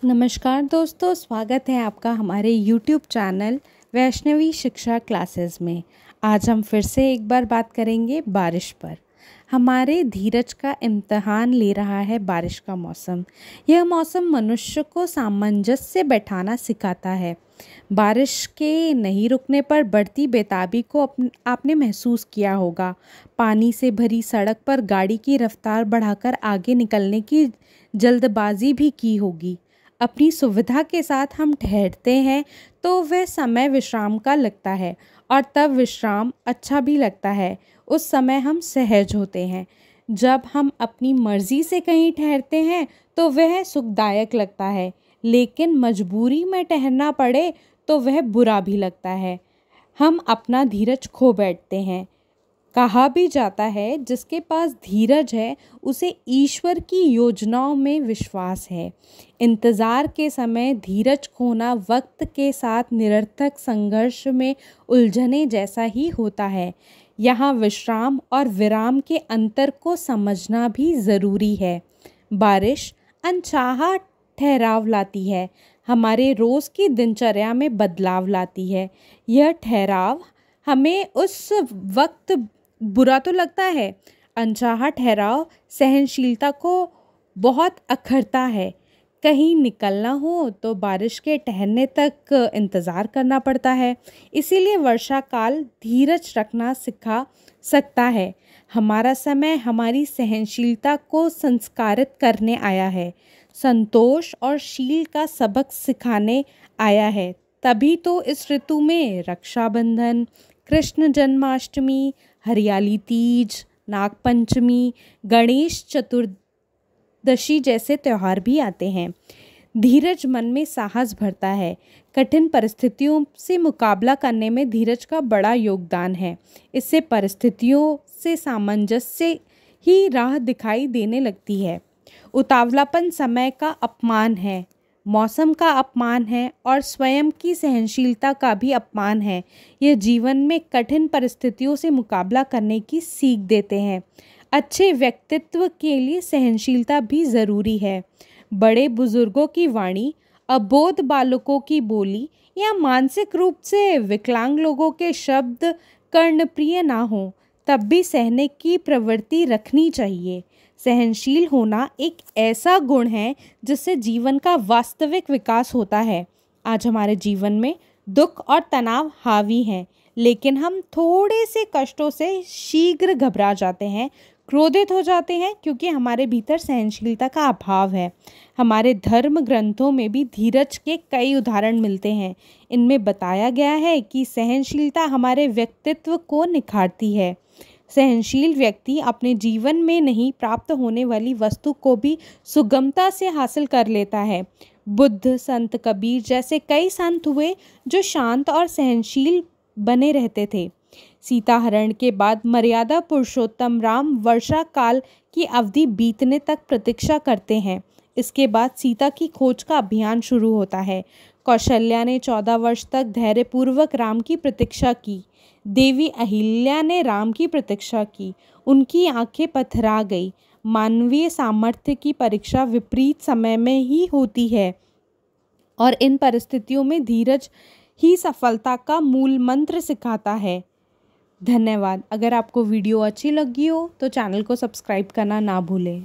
नमस्कार दोस्तों, स्वागत है आपका हमारे YouTube चैनल वैष्णवी शिक्षा क्लासेस में। आज हम फिर से एक बार बात करेंगे बारिश पर। हमारे धीरज का इम्तहान ले रहा है बारिश का मौसम। यह मौसम मनुष्य को सामंजस्य बैठाना सिखाता है। बारिश के नहीं रुकने पर बढ़ती बेताबी को आपने महसूस किया होगा। पानी से भरी सड़क पर गाड़ी की रफ्तार बढ़ाकर आगे निकलने की जल्दबाजी भी की होगी। अपनी सुविधा के साथ हम ठहरते हैं तो वह समय विश्राम का लगता है और तब विश्राम अच्छा भी लगता है। उस समय हम सहज होते हैं। जब हम अपनी मर्जी से कहीं ठहरते हैं तो वह सुखदायक लगता है, लेकिन मजबूरी में ठहरना पड़े तो वह बुरा भी लगता है। हम अपना धीरज खो बैठते हैं। कहा भी जाता है, जिसके पास धीरज है उसे ईश्वर की योजनाओं में विश्वास है। इंतज़ार के समय धीरज खोना वक्त के साथ निरर्थक संघर्ष में उलझने जैसा ही होता है। यहाँ विश्राम और विराम के अंतर को समझना भी ज़रूरी है। बारिश अनचाहा ठहराव लाती है, हमारे रोज़ की दिनचर्या में बदलाव लाती है। यह ठहराव हमें उस वक्त बुरा तो लगता है। अनचाहा ठहराव सहनशीलता को बहुत अखरता है। कहीं निकलना हो तो बारिश के ठहरने तक इंतज़ार करना पड़ता है। इसीलिए वर्षा काल धीरज रखना सिखा सकता है। हमारा समय हमारी सहनशीलता को संस्कारित करने आया है, संतोष और शील का सबक सिखाने आया है। तभी तो इस ऋतु में रक्षाबंधन, कृष्ण जन्माष्टमी, हरियाली तीज, नागपंचमी, गणेश चतुर्दशी जैसे त्यौहार भी आते हैं। धीरज मन में साहस भरता है। कठिन परिस्थितियों से मुकाबला करने में धीरज का बड़ा योगदान है। इससे परिस्थितियों से सामंजस्य ही राह दिखाई देने लगती है। उतावलापन समय का अपमान है, मौसम का अपमान है और स्वयं की सहनशीलता का भी अपमान है। यह जीवन में कठिन परिस्थितियों से मुकाबला करने की सीख देते हैं। अच्छे व्यक्तित्व के लिए सहनशीलता भी ज़रूरी है। बड़े बुजुर्गों की वाणी, अबोध बालकों की बोली या मानसिक रूप से विकलांग लोगों के शब्द कर्णप्रिय ना हो, तब भी सहने की प्रवृत्ति रखनी चाहिए। सहनशील होना एक ऐसा गुण है जिससे जीवन का वास्तविक विकास होता है। आज हमारे जीवन में दुख और तनाव हावी हैं, लेकिन हम थोड़े से कष्टों से शीघ्र घबरा जाते हैं, क्रोधित हो जाते हैं, क्योंकि हमारे भीतर सहनशीलता का अभाव है। हमारे धर्म ग्रंथों में भी धीरज के कई उदाहरण मिलते हैं। इनमें बताया गया है कि सहनशीलता हमारे व्यक्तित्व को निखारती है। सहनशील व्यक्ति अपने जीवन में नहीं प्राप्त होने वाली वस्तु को भी सुगमता से हासिल कर लेता है। बुद्ध, संत कबीर जैसे कई संत हुए जो शांत और सहनशील बने रहते थे। सीता हरण के बाद मर्यादा पुरुषोत्तम राम वर्षा काल की अवधि बीतने तक प्रतीक्षा करते हैं। इसके बाद सीता की खोज का अभियान शुरू होता है। कौशल्या ने 14 वर्ष तक धैर्यपूर्वक राम की प्रतीक्षा की। देवी अहिल्या ने राम की प्रतीक्षा की। उनकी आंखें पथरा गई। मानवीय सामर्थ्य की परीक्षा विपरीत समय में ही होती है और इन परिस्थितियों में धीरज ही सफलता का मूल मंत्र सिखाता है। धन्यवाद। अगर आपको वीडियो अच्छी लगी हो तो चैनल को सब्सक्राइब करना ना भूलें।